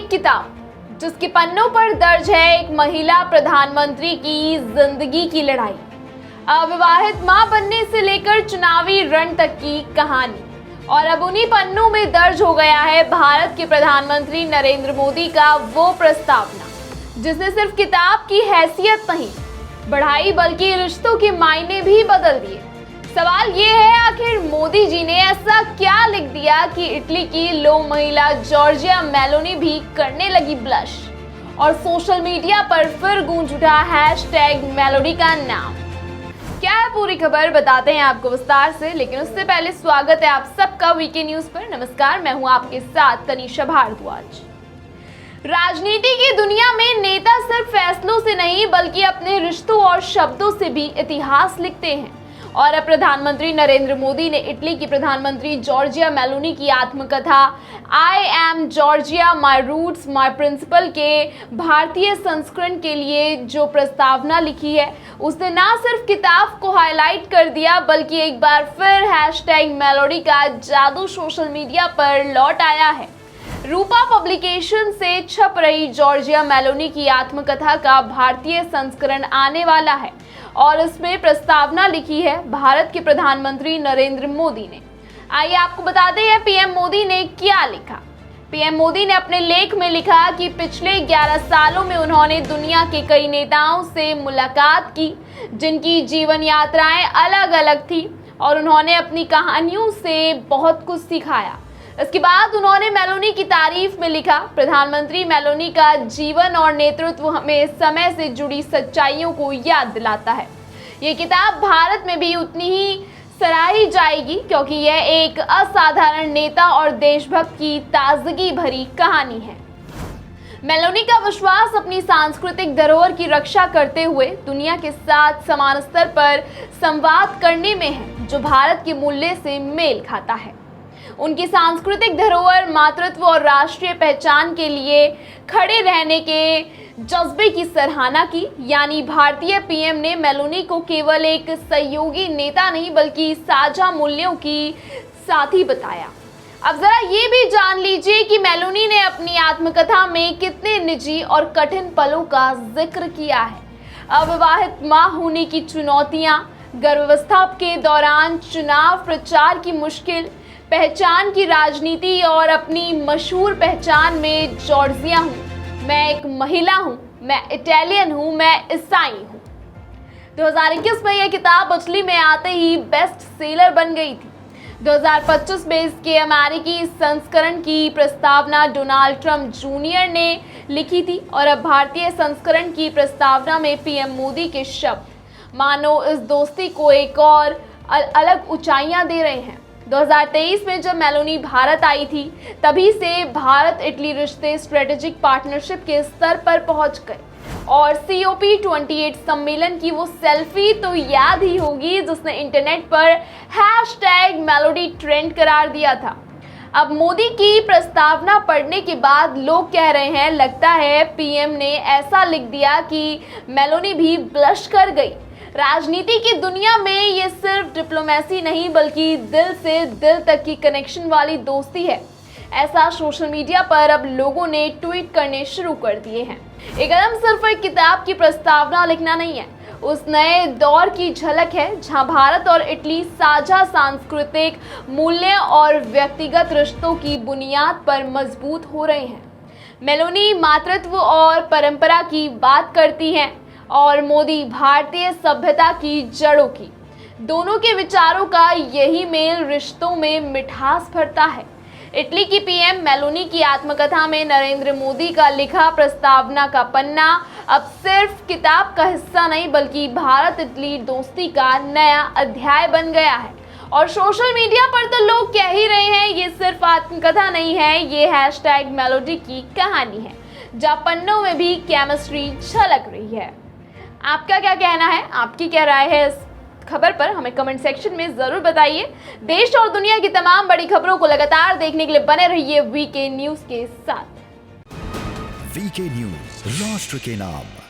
एक किताब जिसके पन्नों पर दर्ज है एक महिला प्रधानमंत्री की जिंदगी की लड़ाई, अविवाहित मां बनने से लेकर चुनावी रण तक की कहानी। और अब उन्हीं पन्नों में दर्ज हो गया है भारत के प्रधानमंत्री नरेंद्र मोदी का वो प्रस्तावना जिसने सिर्फ किताब की हैसियत नहीं बढ़ाई बल्कि रिश्तों के मायने भी बदल दिए। सवाल ये है, आखिर मोदी जी ने ऐसा क्या लिख दिया कि इटली की लोक महिला जॉर्जिया मेलोनी भी करने लगी ब्लश और सोशल मीडिया पर फिर गूंज उठा हैशटैग मेलोडी का नाम। क्या है पूरी खबर, बताते हैं आपको विस्तार से, लेकिन उससे पहले स्वागत है आप सबका वीके न्यूज पर। नमस्कार, मैं हूं आपके साथ तनीषा भारद्वाज। राजनीति की दुनिया में नेता सिर्फ फैसलों से नहीं बल्कि अपने रिश्तों और शब्दों से भी इतिहास लिखते हैं। और अब प्रधानमंत्री नरेंद्र मोदी ने इटली की प्रधानमंत्री जॉर्जिया मेलोनी की आत्मकथा I am Giorgia my roots my principle के भारतीय संस्करण के लिए जो प्रस्तावना लिखी है उसने ना सिर्फ किताब को हाईलाइट कर दिया बल्कि एक बार फिर हैशटैग मेलोडी का जादू सोशल मीडिया पर लौट आया है। रूपा पब्लिकेशन से छप रही जॉर्जिया मेलोनी की आत्मकथा का भारतीय संस्करण आने वाला है और इसमें प्रस्तावना लिखी है भारत के प्रधानमंत्री नरेंद्र मोदी ने। आइए आपको बताते हैं पीएम मोदी ने क्या लिखा। पीएम मोदी ने अपने लेख में लिखा कि पिछले 11 सालों में उन्होंने दुनिया के कई नेताओं से मुलाकात की जिनकी जीवन यात्राएं अलग अलग थी और उन्होंने अपनी कहानियों से बहुत कुछ सिखाया। इसके बाद उन्होंने मेलोनी की तारीफ में लिखा, प्रधानमंत्री मेलोनी का जीवन और नेतृत्व हमें समय से जुड़ी सच्चाइयों को याद दिलाता है। ये किताब भारत में भी उतनी ही सराही जाएगी क्योंकि यह एक असाधारण नेता और देशभक्त की ताजगी भरी कहानी है। मेलोनी का विश्वास अपनी सांस्कृतिक धरोहर की रक्षा करते हुए दुनिया के साथ समान स्तर पर संवाद करने में है जो भारत के मूल्य से मेल खाता है। उनकी सांस्कृतिक धरोहर, मातृत्व और राष्ट्रीय पहचान के लिए खड़े रहने के जज्बे की सराहना की। यानी भारतीय पीएम ने मेलोनी को केवल एक सहयोगी नेता नहीं बल्कि साझा मूल्यों की साथी बताया। अब जरा ये भी जान लीजिए कि मेलोनी ने अपनी आत्मकथा में कितने निजी और कठिन पलों का जिक्र किया है। अविवाहित मां होने की चुनौतियां, गर्भावस्था के दौरान चुनाव प्रचार की मुश्किल, पहचान की राजनीति और अपनी मशहूर पहचान में जॉर्जिया हूँ, मैं एक महिला हूँ, मैं इटालियन हूँ, मैं ईसाई हूँ। 2021 में यह किताब इटली में आते ही बेस्ट सेलर बन गई थी। 2025 में इसके अमेरिकी संस्करण की प्रस्तावना डोनाल्ड ट्रंप जूनियर ने लिखी थी और अब भारतीय संस्करण की प्रस्तावना में पीएम मोदी के शब्द मानो इस दोस्ती को एक और अलग ऊंचाइयां दे रहे हैं। 2023 में जब मेलोनी भारत आई थी तभी से भारत इटली रिश्ते स्ट्रेटेजिक पार्टनरशिप के स्तर पर पहुंच गए और COP28 सम्मेलन की वो सेल्फी तो याद ही होगी जिसने इंटरनेट पर हैशटैग मेलोडी ट्रेंड करार दिया था। अब मोदी की प्रस्तावना पढ़ने के बाद लोग कह रहे हैं लगता है पीएम ने ऐसा लिख दिया कि मेलोनी भी ब्लश कर गई। राजनीति की दुनिया में ये सिर्फ डिप्लोमेसी नहीं बल्कि दिल से दिल तक की कनेक्शन वाली दोस्ती है। ऐसा सोशल मीडिया पर अब लोगों ने ट्वीट करने शुरू कर दिए हैं। ये कदम सिर्फ एक किताब की प्रस्तावना लिखना नहीं है, उस नए दौर की झलक है जहां भारत और इटली साझा सांस्कृतिक मूल्य और व्यक्तिगत रिश्तों की बुनियाद पर मजबूत हो रहे हैं। मेलोनी मातृत्व और परंपरा की बात करती हैं और मोदी भारतीय सभ्यता की जड़ों की। दोनों के विचारों का यही मेल रिश्तों में मिठास भरता है। इटली की पीएम मेलोनी की आत्मकथा में नरेंद्र मोदी का लिखा प्रस्तावना का पन्ना अब सिर्फ किताब का हिस्सा नहीं बल्कि भारत इटली दोस्ती का नया अध्याय बन गया है। और सोशल मीडिया पर तो लोग कह ही रहे हैं ये सिर्फ आत्मकथा नहीं है, ये हैशटैग मेलोडी की कहानी है जहाँ पन्नों में भी केमिस्ट्री झलक रही है। आपका क्या कहना है, आपकी क्या राय है इस खबर पर, हमें कमेंट सेक्शन में जरूर बताइए। देश और दुनिया की तमाम बड़ी खबरों को लगातार देखने के लिए बने रहिए वीके न्यूज के साथ। वीके न्यूज, राष्ट्र के नाम।